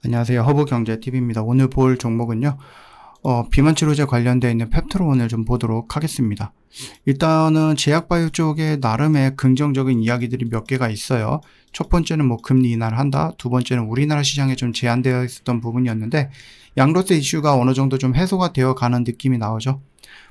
안녕하세요. 허브경제TV입니다. 오늘 볼 종목은요. 비만치료제 관련되어 있는 펩트론을 좀 보도록 하겠습니다. 일단은 제약바이오 쪽에 나름의 긍정적인 이야기들이 몇 개가 있어요. 첫 번째는 뭐 금리 인하를 한다. 두 번째는 우리나라 시장에 좀 제한되어 있었던 부분이었는데 양도세 이슈가 어느 정도 좀 해소가 되어 가는 느낌이 나오죠.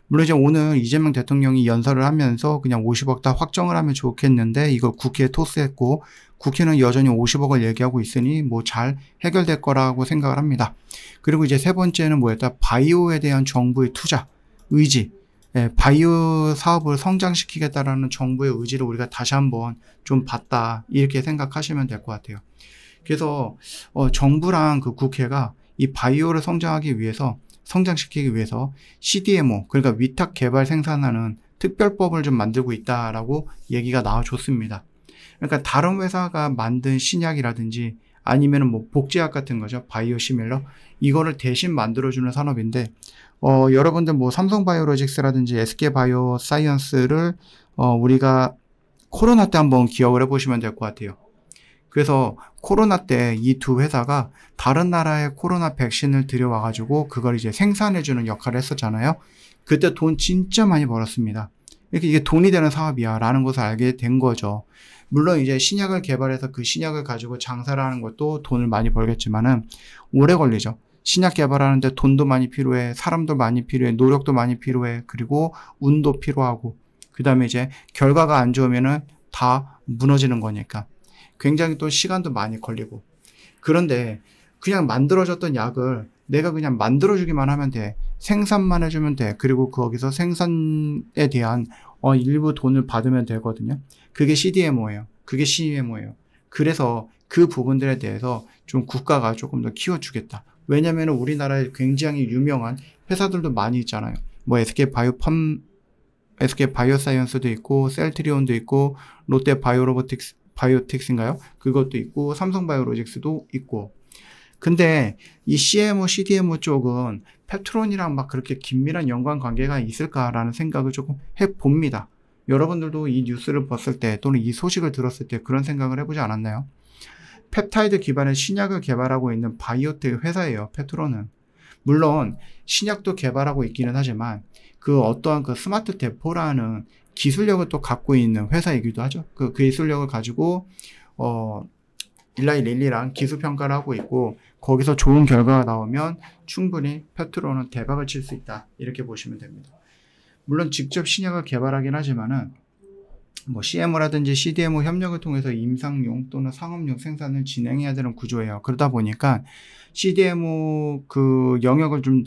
물론 이제 오늘 이재명 대통령이 연설을 하면서 그냥 50억 다 확정을 하면 좋겠는데 이걸 국회에 토스했고 국회는 여전히 50억을 얘기하고 있으니 뭐 잘 해결될 거라고 생각을 합니다. 그리고 이제 세 번째는 뭐였다? 바이오에 대한 정부의 투자, 의지. 바이오 사업을 성장시키겠다라는 정부의 의지를 우리가 다시 한번 좀 봤다. 이렇게 생각하시면 될 것 같아요. 그래서 정부랑 그 국회가 이 바이오를 성장시키기 위해서 CDMO, 그러니까 위탁 개발 생산하는 특별법을 좀 만들고 있다라고 얘기가 나와줬습니다. 그러니까 다른 회사가 만든 신약이라든지 아니면은 뭐 복제약 같은 거죠. 바이오 시밀러. 이거를 대신 만들어주는 산업인데, 여러분들 뭐 삼성바이오로직스라든지 SK바이오사이언스를, 우리가 코로나 때 한번 기억을 해보시면 될 것 같아요. 그래서 코로나 때 이 두 회사가 다른 나라의 코로나 백신을 들여와가지고 그걸 이제 생산해주는 역할을 했었잖아요. 그때 돈 진짜 많이 벌었습니다. 이게 돈이 되는 사업이야 라는 것을 알게 된 거죠. 물론 이제 신약을 개발해서 그 신약을 가지고 장사를 하는 것도 돈을 많이 벌겠지만은 오래 걸리죠. 신약 개발하는데 돈도 많이 필요해, 사람도 많이 필요해, 노력도 많이 필요해, 그리고 운도 필요하고, 그 다음에 이제 결과가 안 좋으면은 다 무너지는 거니까 굉장히 또 시간도 많이 걸리고. 그런데 그냥 만들어졌던 약을 내가 그냥 만들어주기만 하면 돼. 생산만 해주면 돼. 그리고 거기서 생산에 대한 일부 돈을 받으면 되거든요. 그게 CDMO예요. 그게 CMO예요. 그래서 그 부분들에 대해서 좀 국가가 조금 더 키워주겠다. 왜냐면 우리나라에 굉장히 유명한 회사들도 많이 있잖아요. 뭐 SK바이오사이언스도 있고, 셀트리온도 있고, 롯데바이오틱스인가요? 그것도 있고, 삼성바이오로직스도 있고. 근데 이 CMO, CDMO 쪽은 펩트론이랑 막 그렇게 긴밀한 연관 관계가 있을까라는 생각을 조금 해봅니다. 여러분들도 이 뉴스를 봤을 때 또는 이 소식을 들었을 때 그런 생각을 해보지 않았나요? 펩타이드 기반의 신약을 개발하고 있는 바이오텍 회사예요, 펩트론은. 물론 신약도 개발하고 있기는 하지만 그 어떠한 그 스마트 대포라는 기술력을 또 갖고 있는 회사이기도 하죠. 그 기술력을 가지고 일라이 릴리랑 기술 평가를 하고 있고, 거기서 좋은 결과가 나오면 충분히 펩트론은 대박을 칠 수 있다. 이렇게 보시면 됩니다. 물론 직접 신약을 개발하긴 하지만은 뭐 CMO라든지 CDMO 협력을 통해서 임상용 또는 상업용 생산을 진행해야 되는 구조예요. 그러다 보니까 CDMO 그 영역을 좀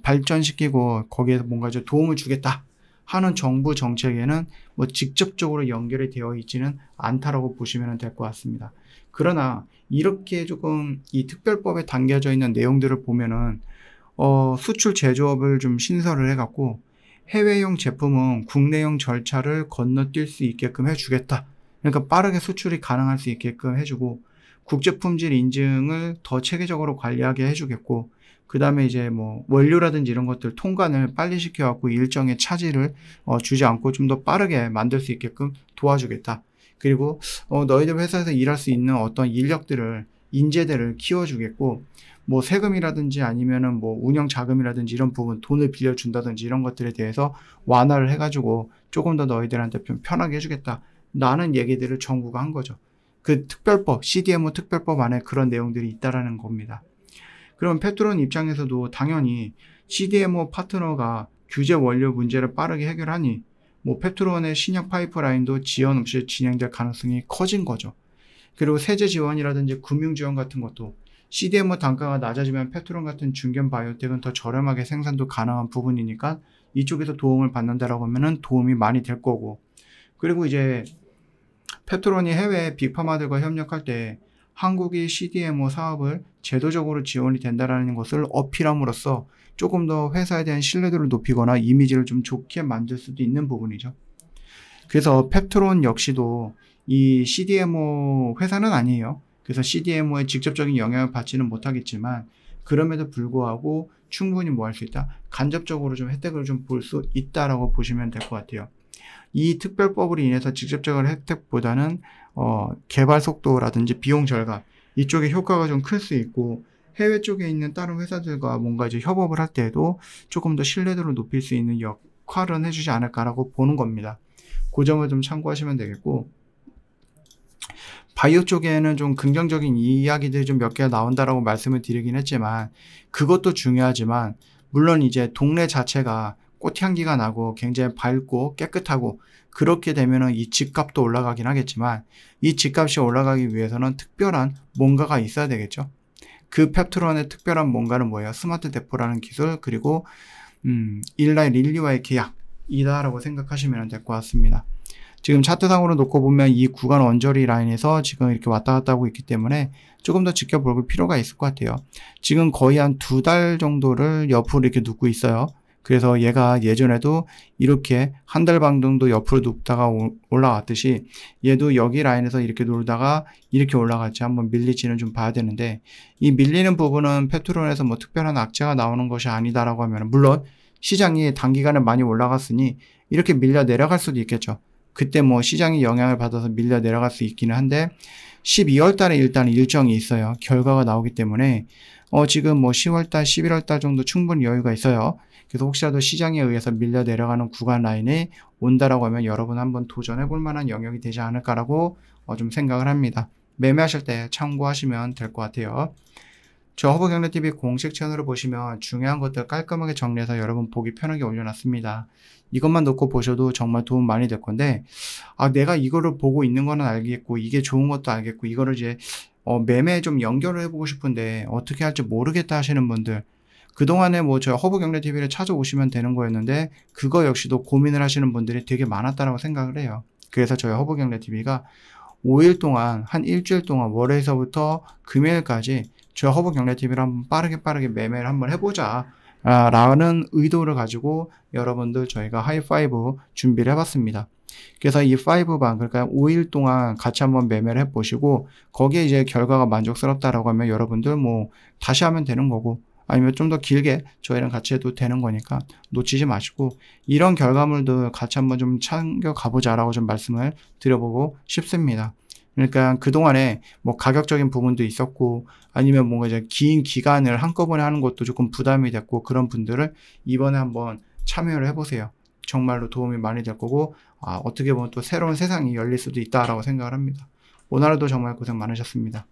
발전시키고 거기에서 뭔가 좀 도움을 주겠다 하는 정부 정책에는 뭐 직접적으로 연결이 되어 있지는 않다라고 보시면 될 것 같습니다. 그러나 이렇게 조금 이 특별법에 담겨져 있는 내용들을 보면은 수출 제조업을 좀 신설을 해갖고 해외용 제품은 국내용 절차를 건너뛸 수 있게끔 해주겠다. 그러니까 빠르게 수출이 가능할 수 있게끔 해주고, 국제품질 인증을 더 체계적으로 관리하게 해주겠고, 그 다음에 이제 뭐 원료라든지 이런 것들 통관을 빨리 시켜갖고 일정의 차질을 주지 않고 좀 더 빠르게 만들 수 있게끔 도와주겠다. 그리고 너희들 회사에서 일할 수 있는 어떤 인재들을 키워주겠고, 뭐 세금이라든지 아니면은 뭐 운영 자금이라든지 이런 부분 돈을 빌려준다든지 이런 것들에 대해서 완화를 해가지고 조금 더 너희들한테 좀 편하게 해주겠다 라는 얘기들을 정부가 한 거죠. 그 특별법, CDMO 특별법 안에 그런 내용들이 있다라는 겁니다. 그럼 펩트론 입장에서도 당연히 CDMO 파트너가 규제 원료 문제를 빠르게 해결하니 뭐 펩트론의 신약 파이프라인도 지연 없이 진행될 가능성이 커진 거죠. 그리고 세제 지원이라든지 금융 지원 같은 것도 CDMO 단가가 낮아지면 펩트론 같은 중견 바이오텍은 더 저렴하게 생산도 가능한 부분이니까 이쪽에서 도움을 받는다라고 하면은 도움이 많이 될 거고, 그리고 이제 펩트론이 해외 빅파마들과 협력할 때 한국이 CDMO 사업을 제도적으로 지원이 된다라는 것을 어필함으로써 조금 더 회사에 대한 신뢰도를 높이거나 이미지를 좀 좋게 만들 수도 있는 부분이죠. 그래서 펩트론 역시도 이 CDMO 회사는 아니에요. 그래서 CDMO에 직접적인 영향을 받지는 못하겠지만 그럼에도 불구하고 충분히 뭐 할 수 있다? 간접적으로 좀 혜택을 좀 볼 수 있다라고 보시면 될 것 같아요. 이 특별법으로 인해서 직접적인 혜택보다는 개발 속도라든지 비용 절감 이쪽에 효과가 좀 클 수 있고, 해외 쪽에 있는 다른 회사들과 뭔가 이제 협업을 할 때에도 조금 더 신뢰도를 높일 수 있는 역할은 해주지 않을까라고 보는 겁니다. 그 점을 좀 참고하시면 되겠고, 바이오 쪽에는 좀 긍정적인 이야기들이 좀 몇 개가 나온다라고 말씀을 드리긴 했지만, 그것도 중요하지만, 물론 이제 동네 자체가 꽃향기가 나고 굉장히 밝고 깨끗하고 그렇게 되면은 이 집값도 올라가긴 하겠지만, 이 집값이 올라가기 위해서는 특별한 뭔가가 있어야 되겠죠. 그 펩트론의 특별한 뭔가는 뭐예요? 스마트 데포라는 기술, 그리고 일라의 릴리와의 계약이다라고 생각하시면 될 것 같습니다. 지금 차트상으로 놓고 보면 이 구간 언저리 라인에서 지금 이렇게 왔다 갔다 하고 있기 때문에 조금 더 지켜볼 필요가 있을 것 같아요. 지금 거의 한 2달 정도를 옆으로 이렇게 눕고 있어요. 그래서 얘가 예전에도 이렇게 한 달 반 정도 옆으로 눕다가 올라왔듯이 얘도 여기 라인에서 이렇게 놀다가 이렇게 올라갈지 한번 밀리지는 좀 봐야 되는데, 이 밀리는 부분은 펩트론에서 뭐 특별한 악재가 나오는 것이 아니다라고 하면, 물론 시장이 단기간에 많이 올라갔으니 이렇게 밀려 내려갈 수도 있겠죠. 그때 뭐 시장이 영향을 받아서 밀려 내려갈 수 있기는 한데, 12월 달에 일단 일정이 있어요. 결과가 나오기 때문에 지금 뭐 10월 달, 11월 달 정도 충분히 여유가 있어요. 그래서 혹시라도 시장에 의해서 밀려 내려가는 구간 라인에 온다라고 하면 여러분 한번 도전해 볼 만한 영역이 되지 않을까라고 좀 생각을 합니다. 매매하실 때 참고하시면 될 것 같아요. 저 허브경제TV 공식 채널을 보시면 중요한 것들 깔끔하게 정리해서 여러분 보기 편하게 올려놨습니다. 이것만 놓고 보셔도 정말 도움 많이 될 건데, 내가 이거를 보고 있는 거는 알겠고 이게 좋은 것도 알겠고 이거를 이제 매매에 좀 연결을 해보고 싶은데 어떻게 할지 모르겠다 하시는 분들, 그동안에 뭐 저 허브경제TV를 찾아오시면 되는 거였는데 그거 역시도 고민을 하시는 분들이 되게 많았다라고 생각을 해요. 그래서 저희 허브경제TV가 5일 동안, 한 일주일 동안 월요일서부터 금요일까지 저희 허브경제TV를 한번 빠르게 매매를 한번 해보자 라는 의도를 가지고 여러분들 저희가 하이파이브 준비를 해봤습니다. 그래서 이 5방, 그러니까 5일 동안 같이 한번 매매를 해보시고 거기에 이제 결과가 만족스럽다라고 하면 여러분들 뭐 다시 하면 되는 거고, 아니면 좀 더 길게 저희랑 같이 해도 되는 거니까 놓치지 마시고 이런 결과물들 같이 한번 좀 챙겨 가보자라고 좀 말씀을 드려보고 싶습니다. 그러니까 그동안에 뭐 가격적인 부분도 있었고 아니면 뭔가 이제 긴 기간을 한꺼번에 하는 것도 조금 부담이 됐고, 그런 분들을 이번에 한번 참여를 해보세요. 정말로 도움이 많이 될 거고 어떻게 보면 또 새로운 세상이 열릴 수도 있다라고 생각을 합니다. 오늘도 정말 고생 많으셨습니다.